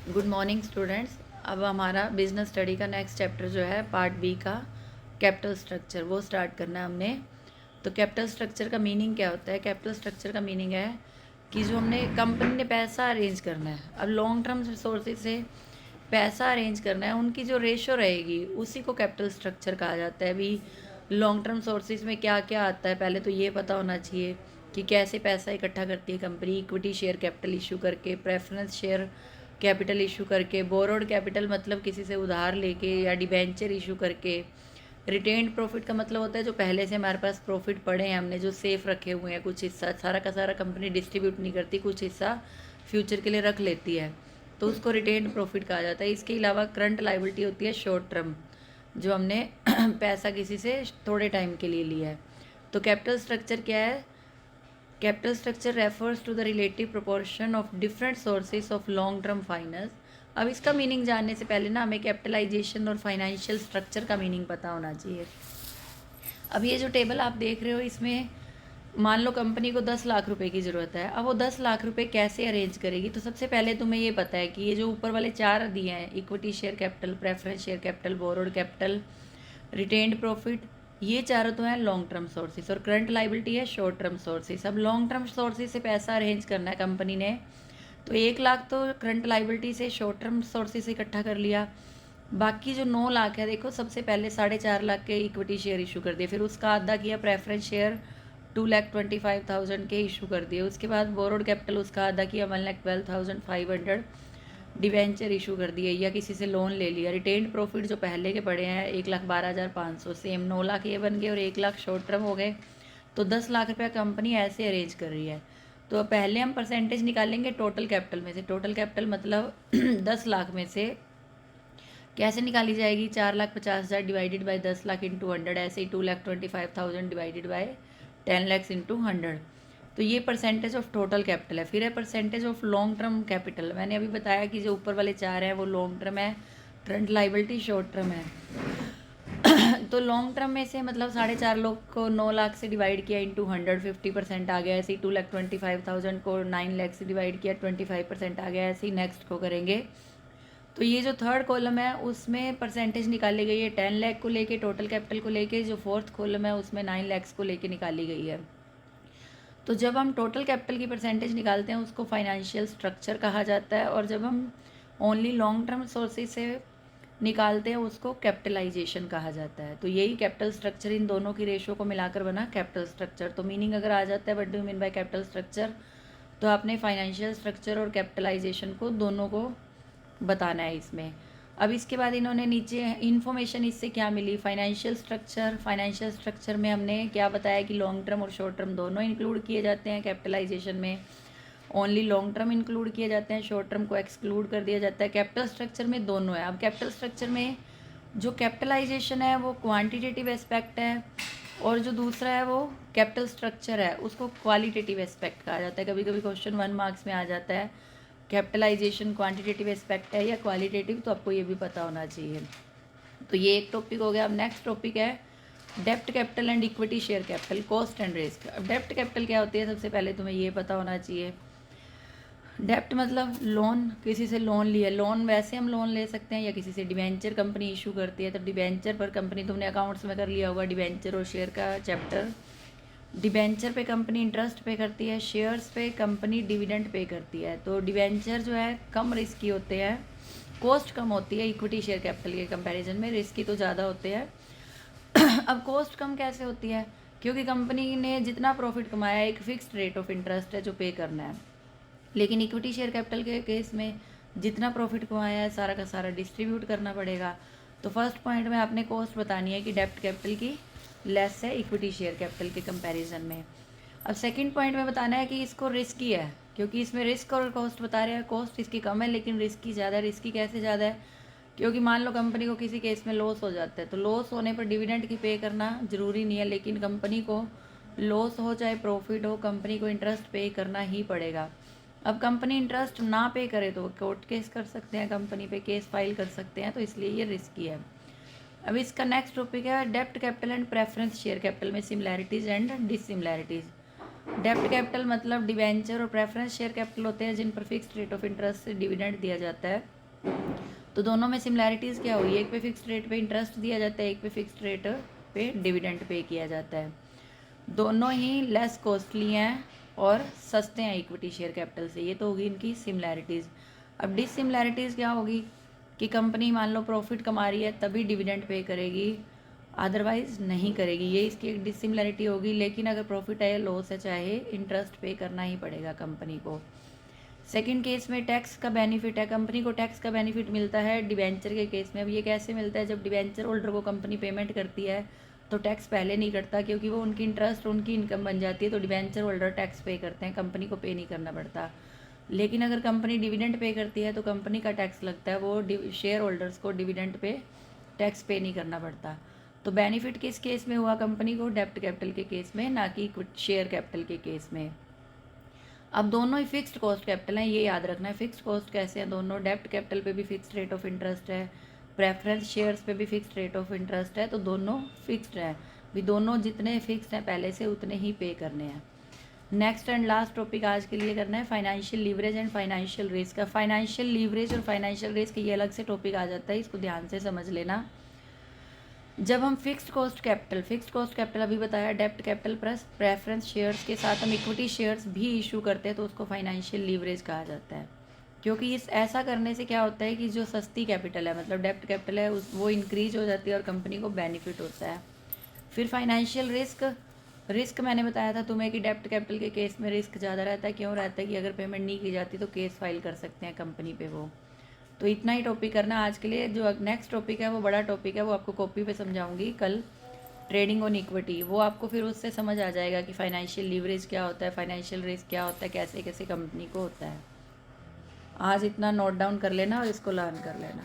Good morning students. अब हमारा business study का नेक्स्ट चैप्टर जो है पार्ट बी का कैपिटल स्ट्रक्चर वो स्टार्ट करना है हमने। तो कैपिटल स्ट्रक्चर का मीनिंग क्या होता है? कैपिटल स्ट्रक्चर का मीनिंग है कि जो हमने कंपनी ने पैसा अरेंज करना है, अब लॉन्ग टर्म रिसोर्सेज से पैसा अरेंज करना है, उनकी जो रेशो रहेगी उसी को कैपिटल स्ट्रक्चर कहा जाता है। अभी लॉन्ग टर्म सोर्सेज में क्या क्या आता है पहले तो ये पता होना चाहिए कि कैसे पैसा इकट्ठा करती है company. Equity share capital issue करके, प्रेफरेंस शेयर कैपिटल इशू करके, बोरोड कैपिटल मतलब किसी से उधार लेके या डिबेंचर इशू करके। रिटेन्ड प्रॉफिट का मतलब होता है जो पहले से हमारे पास प्रॉफिट पड़े हैं, हमने जो सेफ रखे हुए हैं, कुछ हिस्सा सारा का सारा कंपनी डिस्ट्रीब्यूट नहीं करती, कुछ हिस्सा फ्यूचर के लिए रख लेती है, तो उसको रिटेन्ड प्रॉफिट कहा जाता है। इसके अलावा करंट लाइबिलिटी होती है शॉर्ट टर्म, जो हमने पैसा किसी से थोड़े टाइम के लिए लिया है। तो कैपिटल स्ट्रक्चर क्या है? Capital structure refers to the relative proportion of different sources of long term finance. अब इसका मीनिंग जानने से पहले ना हमें कैपिटलाइजेशन और फाइनेंशियल स्ट्रक्चर का मीनिंग पता होना चाहिए। अब ये जो टेबल आप देख रहे हो इसमें मान लो कंपनी को 10 लाख रुपए की ज़रूरत है। अब वो 10 लाख रुपए कैसे अरेंज करेगी? तो सबसे पहले तुम्हें ये पता है कि ये जो ऊपर वाले चार दिए हैं, equity share capital, preference share capital, borrowed capital, retained profit, ये चारों तो हैं लॉन्ग टर्म सोर्सेज और करंट लाइबिलिटी है शॉर्ट टर्म सोर्सेज। अब लॉन्ग टर्म सोर्सेज से पैसा अरेंज करना है कंपनी ने, तो 1 लाख तो करंट लाइबिलिटी से शॉर्ट टर्म सोर्सेज से इकट्ठा कर लिया। बाकी जो 9 लाख है, देखो सबसे पहले 4.5 लाख के इक्विटी शेयर इशू कर दिए, फिर उसका आधा किया प्रेफरेंस शेयर 2,25,000 के इशू कर दिए, उसके बाद बोरोड कैपिटल उसका आधा किया 1,12,500 डिवेंचर इशू कर दिए या किसी से लोन ले लिया। रिटेन्ड प्रॉफिट जो पहले के पड़े हैं 1,12,500, सेम 9 लाख ये बन गए और 1 लाख शॉर्ट टर्म हो गए। तो 10 लाख रुपया कंपनी ऐसे अरेंज कर रही है। तो पहले हम परसेंटेज निकालेंगे टोटल कैपिटल में से। टोटल कैपिटल मतलब 10 लाख में से कैसे निकाली जाएगी? 4,50,000 डिवाइडेड बाई 10 लाख इंटू 100, ऐसे ही 2,25,000 डिवाइडेड बाई 10 लैक्स इंटू 100। तो ये परसेंटेज ऑफ टोटल कैपिटल है। फिर है percentage of long term capital. मैंने अभी बताया कि जो ऊपर वाले चार हैं वो लॉन्ग टर्म है, करंट लाइबिलिटी शॉर्ट टर्म है। तो लॉन्ग टर्म में से मतलब 4.5 लाख को 9 लाख से डिवाइड किया इंटू 100, 50% आ गया। ऐसे ही 2,25,000 को 9 लाख से डिवाइड किया 25% आ गया। ऐसे ही नेक्स्ट को करेंगे। तो ये जो थर्ड कॉलम है उसमें परसेंटेज निकाली गई है 10 लाख को लेके, टोटल कैपिटल को लेके। जो फोर्थ कॉलम है उसमें 9 लाख को लेके निकाली गई है। तो जब हम टोटल कैपिटल की परसेंटेज निकालते हैं उसको फाइनेंशियल स्ट्रक्चर कहा जाता है, और जब हम ओनली लॉन्ग टर्म सोर्सेज से निकालते हैं उसको कैपिटलाइजेशन कहा जाता है। तो यही कैपिटल स्ट्रक्चर, इन दोनों की रेशो को मिलाकर बना कैपिटल स्ट्रक्चर। तो मीनिंग अगर आ जाता है what do you mean by capital structure, तो आपने फाइनेंशियल स्ट्रक्चर और कैपिटलाइजेशन को दोनों को बताना है इसमें। अब इसके बाद इन्होंने नीचे इन्फॉर्मेशन इससे क्या मिली? Financial structure. फाइनेंशियल स्ट्रक्चर में हमने क्या बताया कि लॉन्ग टर्म और शॉर्ट टर्म दोनों इंक्लूड किए जाते हैं। कैपिटलाइजेशन में ओनली लॉन्ग टर्म इंक्लूड किए जाते हैं, शॉर्ट टर्म को एक्सक्लूड कर दिया जाता है। कैपिटल स्ट्रक्चर में दोनों है। अब कैपिटल स्ट्रक्चर में जो कैपिटलाइजेशन है वो क्वांटिटेटिव एस्पेक्ट है, और जो दूसरा है वो कैपिटल स्ट्रक्चर है उसको क्वालिटेटिव एस्पेक्ट कहा जाता है। कभी कभी क्वेश्चन 1 मार्क्स में आ जाता है कैपिटलाइजेशन क्वांटिटेटिव एस्पेक्ट है या क्वालिटेटिव, तो आपको ये भी पता होना चाहिए। तो ये एक टॉपिक हो गया। अब नेक्स्ट टॉपिक है डेप्ट capital and equity share capital, cost and risk. अब डेप्ट कैपिटल क्या होती है सबसे पहले तुम्हें ये पता होना चाहिए। डेप्ट मतलब लोन, किसी से लोन लिया। लोन वैसे हम लोन ले सकते हैं या किसी से डिबेंचर कंपनी इशू करती है, तो डिबेंचर पर कंपनी, तुमने अकाउंट्स में कर लिया होगा डिबेंचर और शेयर का चैप्टर। डिबेंचर पे कंपनी इंटरेस्ट पे करती है, शेयर्स पे कंपनी डिविडेंड पे करती है। तो डिबेंचर जो है कम रिस्की होते हैं, कॉस्ट कम होती है इक्विटी शेयर कैपिटल के कंपैरिजन में, रिस्की तो ज़्यादा होते हैं। अब कॉस्ट कम कैसे होती है? क्योंकि कंपनी ने जितना प्रॉफिट कमाया है एक फिक्स्ड रेट ऑफ इंटरेस्ट है जो पे करना है, लेकिन इक्विटी शेयर कैपिटल के केस में जितना प्रॉफिट कमाया है सारा का सारा डिस्ट्रीब्यूट करना पड़ेगा। तो फर्स्ट पॉइंट में आपने कॉस्ट बतानी है कि डेप्ट कैपिटल की लेस है इक्विटी शेयर कैपिटल के कंपैरिजन में। अब सेकंड पॉइंट में बताना है कि इसको रिस्की है, क्योंकि इसमें रिस्क और कॉस्ट बता रहे हैं। कॉस्ट इसकी कम है लेकिन रिस्की ज़्यादा है। रिस्की कैसे ज़्यादा है? क्योंकि मान लो कंपनी को किसी केस में लॉस हो जाता है, तो लॉस होने पर डिविडेंड की पे करना ज़रूरी नहीं है, लेकिन कंपनी को लॉस हो चाहे प्रॉफिट हो, कंपनी को इंटरेस्ट पे करना ही पड़ेगा। अब कंपनी इंटरेस्ट ना पे करे तो कोर्ट केस कर सकते हैं, कंपनी पे केस फाइल कर सकते हैं, तो इसलिए ये रिस्की है। अब इसका नेक्स्ट टॉपिक है डेप्ट capital and preference share capital में सिमिलैरिटीज़ एंड डिससिमिलैरिटीज़। डेप्ट कैपिटल मतलब डिवेंचर और प्रेफरेंस शेयर कैपिटल होते हैं जिन पर फिक्स्ड रेट ऑफ इंटरेस्ट से डिविडेंड दिया जाता है। तो दोनों में सिमिलैरिटीज़ क्या हुई, एक पे फिक्स्ड रेट पे इंटरेस्ट दिया जाता है, एक पे फिक्स्ड रेट पे डिविडेंड पे किया जाता है। दोनों ही लेस कॉस्टली हैं और सस्ते हैं इक्विटी शेयर कैपिटल से। ये तो होगी इनकी सिमिलैरिटीज़। अब डिसिमिलैरिटीज़ क्या होगी कि कंपनी मान लो प्रॉफिट कमा रही है तभी डिविडेंड पे करेगी, अदरवाइज़ नहीं करेगी, ये इसकी एक डिसिमिलैरिटी होगी। लेकिन अगर प्रॉफिट है लॉस है, चाहे इंटरेस्ट पे करना ही पड़ेगा कंपनी को। सेकंड केस में टैक्स का बेनिफिट है, कंपनी को टैक्स का बेनिफिट मिलता है डिवेंचर के केस में। अब ये कैसे मिलता है, जब डिवेंचर होल्डर को कंपनी पेमेंट करती है तो टैक्स पहले नहीं कटता, क्योंकि वो उनकी इंटरेस्ट उनकी इनकम बन जाती है, तो डिवेंचर होल्डर टैक्स पे करते हैं, कंपनी को पे नहीं करना पड़ता। लेकिन अगर कंपनी डिविडेंड पे करती है तो कंपनी का टैक्स लगता है, वो शेयर होल्डर्स को डिविडेंड पे टैक्स पे नहीं करना पड़ता। तो बेनिफिट किस केस में हुआ कंपनी को, डेब्ट कैपिटल के केस में, ना कि शेयर कैपिटल के केस में। अब दोनों ही फिक्स्ड कॉस्ट कैपिटल हैं, ये याद रखना है। फिक्स्ड कॉस्ट कैसे हैं दोनों, डेब्ट कैपिटल पे भी फिक्स्ड रेट ऑफ इंटरेस्ट है, प्रेफरेंस शेयर्स पे भी फिक्स्ड रेट ऑफ इंटरेस्ट है, तो दोनों फिक्स्ड हैं भी, दोनों जितने फिक्स्ड हैं पहले से उतने ही पे करने हैं। नेक्स्ट एंड लास्ट टॉपिक आज के लिए करना है financial leverage and financial risk. Financial leverage और फाइनेंशियल रिस्क ये अलग से टॉपिक आ जाता है, इसको ध्यान से समझ लेना। जब हम फिक्स्ड कॉस्ट कैपिटल अभी बताया, डेब्ट कैपिटल प्लस प्रेफरेंस शेयर्स के साथ हम इक्विटी शेयर्स भी इशू करते हैं, तो उसको फाइनेंशियल लीवरेज कहा जाता है। क्योंकि इस ऐसा करने से क्या होता है कि जो सस्ती कैपिटल है, मतलब डेब्ट कैपिटल है, वो इंक्रीज हो जाती है और कंपनी को बेनिफिट होता है। फिर फाइनेंशियल रिस्क मैंने बताया था तुम्हें कि डेब्ट कैपिटल के केस में रिस्क ज़्यादा रहता है। क्यों रहता है कि अगर पेमेंट नहीं की जाती तो केस फाइल कर सकते हैं कंपनी पे वो। तो इतना ही टॉपिक करना आज के लिए। जो नेक्स्ट टॉपिक है वो बड़ा टॉपिक है, वो आपको कॉपी पे समझाऊंगी कल, ट्रेडिंग ऑन इक्विटी। वो आपको फिर उससे समझ आ जाएगा कि फाइनेंशियल लीवरेज क्या होता है, फाइनेंशियल रिस्क क्या होता है, कैसे कैसे कंपनी को होता है। आज इतना नोट डाउन कर लेना और इसको लर्न कर लेना।